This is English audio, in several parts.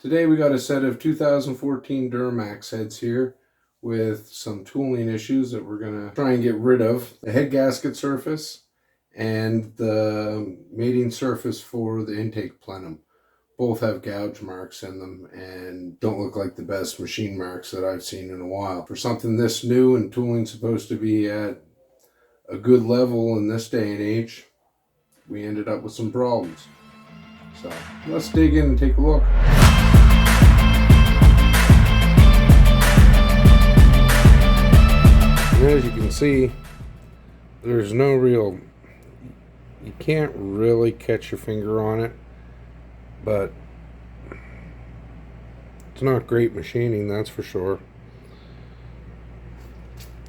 Today we got a set of 2014 Duramax heads here with some tooling issues that we're going to try and get rid of. The head gasket surface and the mating surface for the intake plenum both have gouge marks in them and don't look like the best machine marks that I've seen in a while. For something this new and tooling supposed to be at a good level in this day and age, we ended up with some problems. So let's dig in and take a look. As you can see, there's no real, you can't really catch your finger on it, but it's not great machining, that's for sure.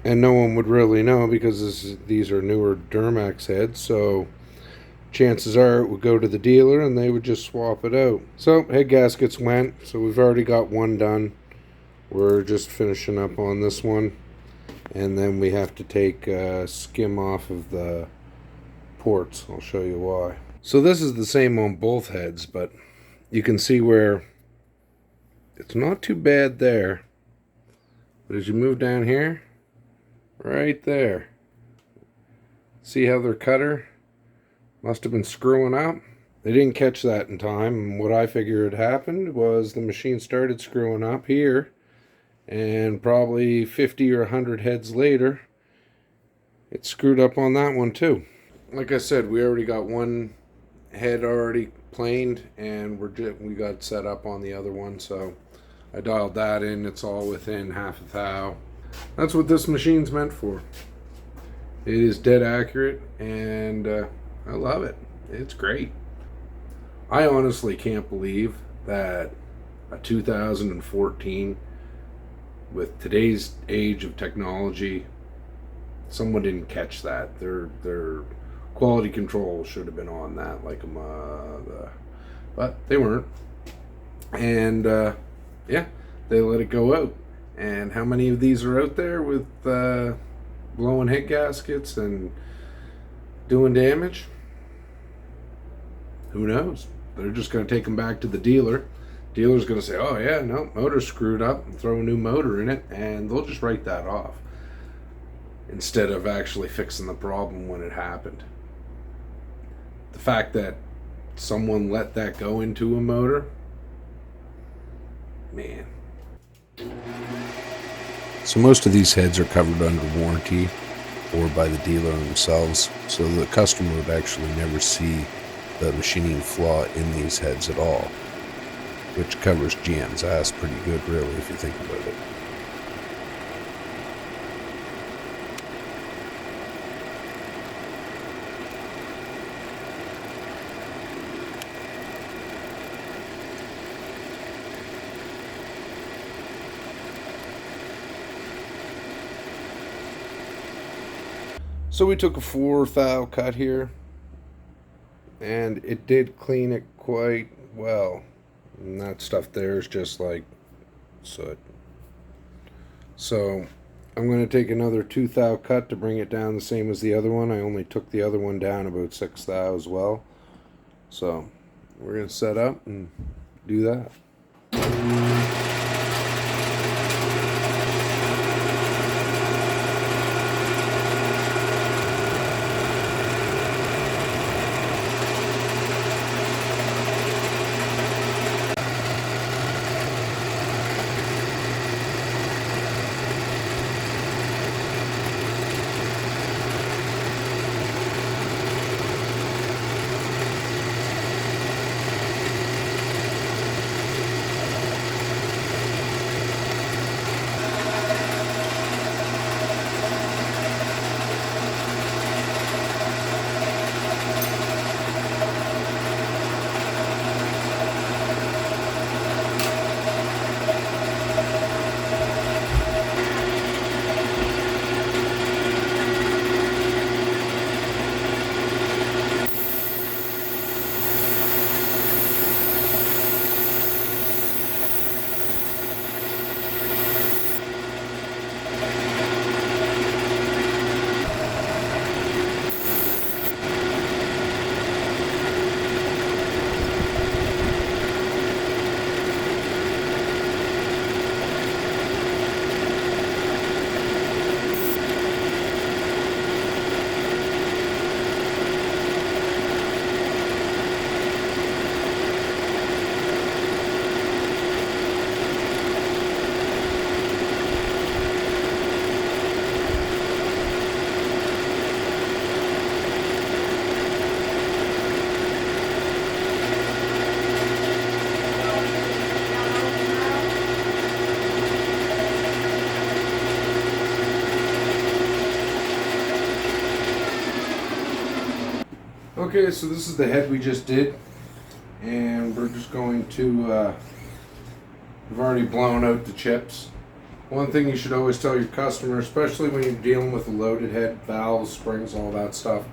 And no one would really know because these are newer Duramax heads, so chances are it would go to the dealer and they would just swap it out. So head gaskets went, so we've already got one done. We're just finishing up on this one. And then we have to take skim off of the ports. I'll show you why. So this is the same on both heads, but you can see where it's not too bad there. But as you move down here, right there, see how their cutter must have been screwing up? They didn't catch that in time, and what I figured happened was the machine started screwing up here, and probably 50 or 100 heads later, it screwed up on that one too. Like I said, we already got one head already planed, and we got set up on the other one, so I dialed that in. It's all within half a thou. That's what this machine's meant for. It is dead accurate, and I love it. It's great. I honestly can't believe that a 2014, with today's age of technology, someone didn't catch that. Their quality control should have been on that like a mother, but they weren't. And yeah, they let it go out. And how many of these are out there with blowing head gaskets and doing damage? Who knows? They're just going to take them back to the dealer. Dealer's going to say, oh yeah, no, motor's screwed up, and throw a new motor in it, and they'll just write that off instead of actually fixing the problem when it happened. The fact that someone let that go into a motor, man. So most of these heads are covered under warranty or by the dealer themselves, so the customer would actually never see the machining flaw in these heads at all, which covers GM's ass pretty good, really, if you think about it. So we took a 4 thou cut here, and it did clean it quite well. And that stuff there is just like soot. So I'm going to take another 2 thou cut to bring it down the same as the other one. I only took the other one down about 6 thou as well. So we're going to set up and do that. Okay, so this is the head we just did, and we're just going to, we've already blown out the chips. One thing you should always tell your customer, especially when you're dealing with a loaded head, valves, springs, all that stuff,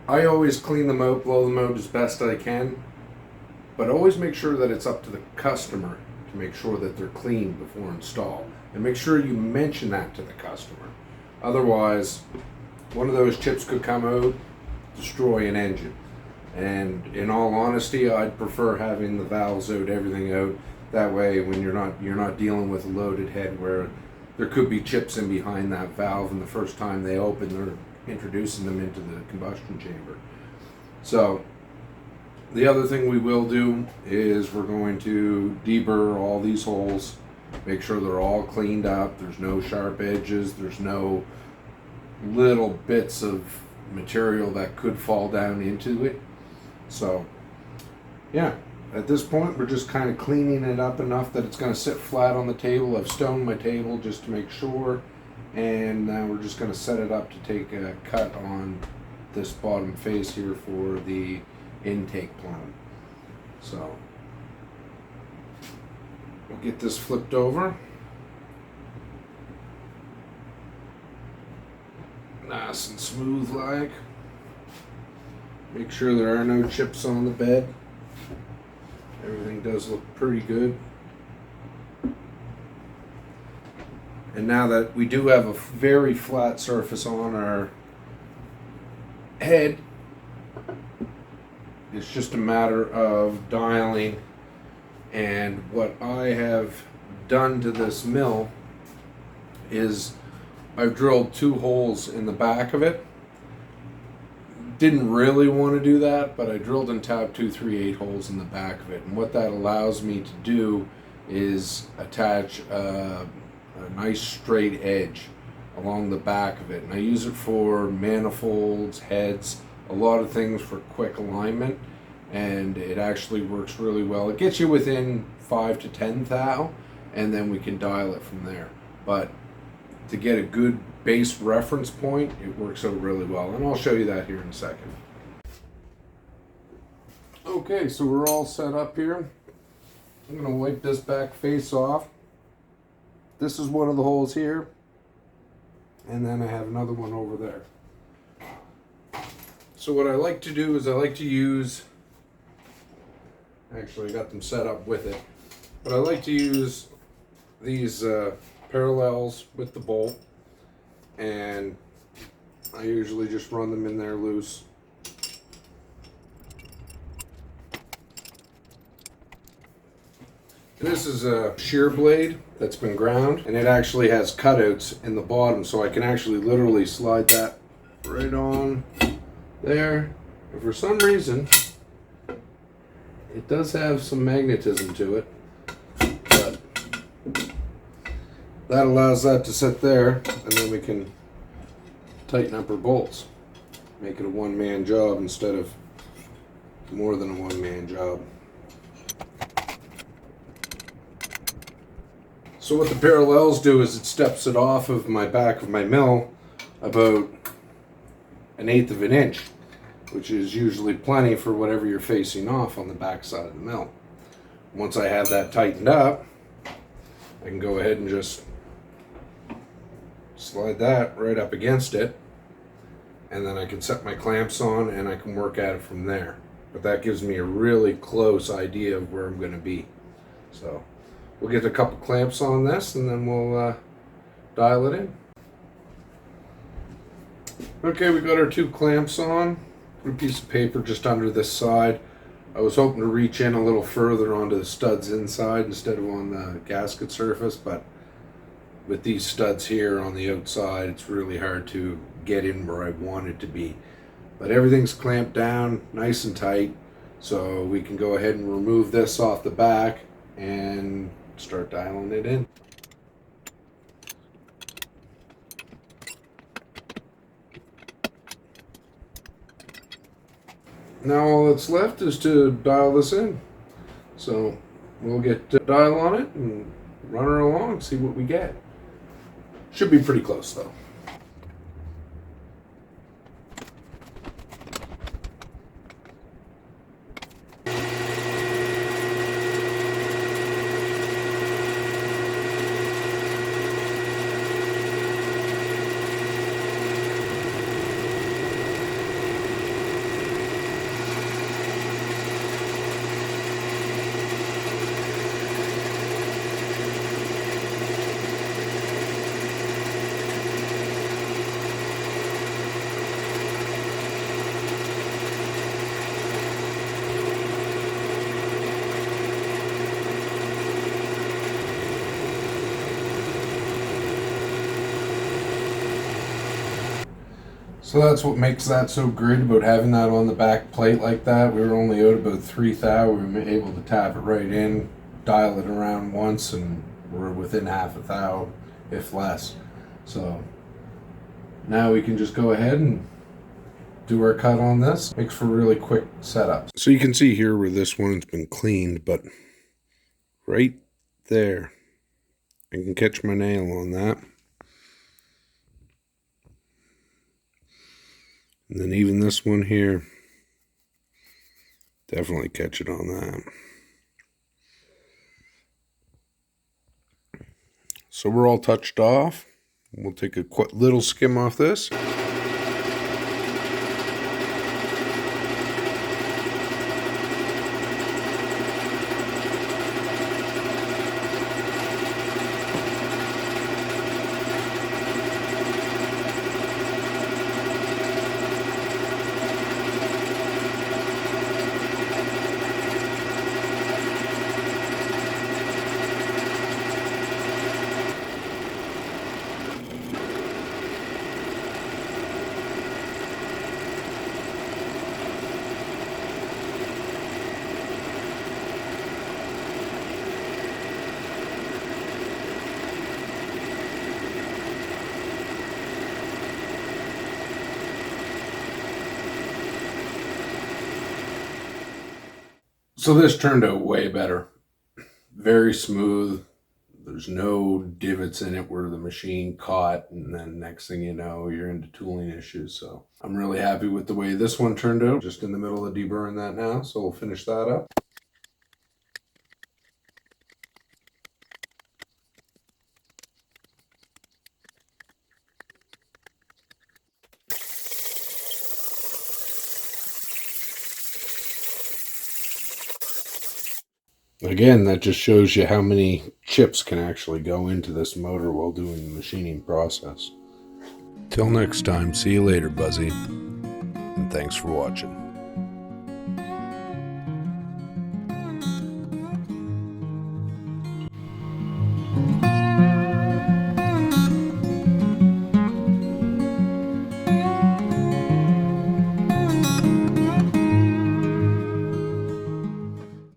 I always clean them out, blow them out as best I can, but always make sure that it's up to the customer to make sure that they're clean before install. And make sure you mention that to the customer. Otherwise, one of those chips could come out, destroy an engine. And in all honesty, I'd prefer having the valves out, everything out. That way, when you're not dealing with a loaded head where there could be chips in behind that valve, and the first time they open, they're introducing them into the combustion chamber. So the other thing we will do is we're going to deburr all these holes, make sure they're all cleaned up, there's no sharp edges, there's no little bits of material that could fall down into it. So yeah, at this point we're just kind of cleaning it up enough that it's going to sit flat on the table. I've stoned my table just to make sure, and now we're just going to set it up to take a cut on this bottom face here for the intake plenum. So we'll get this flipped over. Nice and smooth like. Make sure there are no chips on the bed. Everything does look pretty good. And now that we do have a very flat surface on our head, it's just a matter of dialing. And what I have done to this mill is I've drilled 2 holes in the back of it. Didn't really want to do that, but I drilled and tapped 2 3/8 holes in the back of it. And what that allows me to do is attach a nice straight edge along the back of it. And I use it for manifolds, heads, a lot of things for quick alignment. And it actually works really well. It gets you within 5 to 10 thou, and then we can dial it from there. But to get a good base reference point, it works out really well, and I'll show you that here in a second. Okay, so we're all set up here. I'm going to wipe this back face off. This is one of the holes here, and then I have another one over there. So what I like to do is I like to use, actually I got them set up with it, but I like to use these parallels with the bolt, and I usually just run them in there loose. This is a shear blade that's been ground, and it actually has cutouts in the bottom, so I can actually literally slide that right on there. And for some reason it does have some magnetism to it, but that allows that to sit there, and then we can tighten up our bolts. Make it a one-man job instead of more than a one-man job. So what the parallels do is it steps it off of my back of my mill about 1/8 of an inch, which is usually plenty for whatever you're facing off on the back side of the mill. Once I have that tightened up, I can go ahead and just slide that right up against it, and then I can set my clamps on and I can work at it from there. But that gives me a really close idea of where I'm going to be. So we'll get a couple clamps on this, and then we'll dial it in. Okay, we got our 2 clamps on. Put a piece of paper just under this side. I was hoping to reach in a little further onto the studs inside instead of on the gasket surface, but with these studs here on the outside, it's really hard to get in where I want it to be. But everything's clamped down nice and tight, so we can go ahead and remove this off the back and start dialing it in. Now all that's left is to dial this in. So we'll get a dial on it and run her along, see what we get. Should be pretty close though. So that's what makes that so great about having that on the back plate like that. We were only out about 3 thou. We were able to tap it right in, dial it around once, and we're within half a thou, if less. So now we can just go ahead and do our cut on this. Makes for a really quick setup. So you can see here where this one's been cleaned, but right there, I can catch my nail on that. And then even this one here, definitely catch it on that. So we're all touched off. We'll take a little skim off this. So this turned out way better. Very smooth. There's no divots in it where the machine caught, and then next thing you know, you're into tooling issues. So I'm really happy with the way this one turned out. Just in the middle of deburring that now, so we'll finish that up. Again, that just shows you how many chips can actually go into this motor while doing the machining process. Till next time, see you later, Buzzy, and thanks for watching.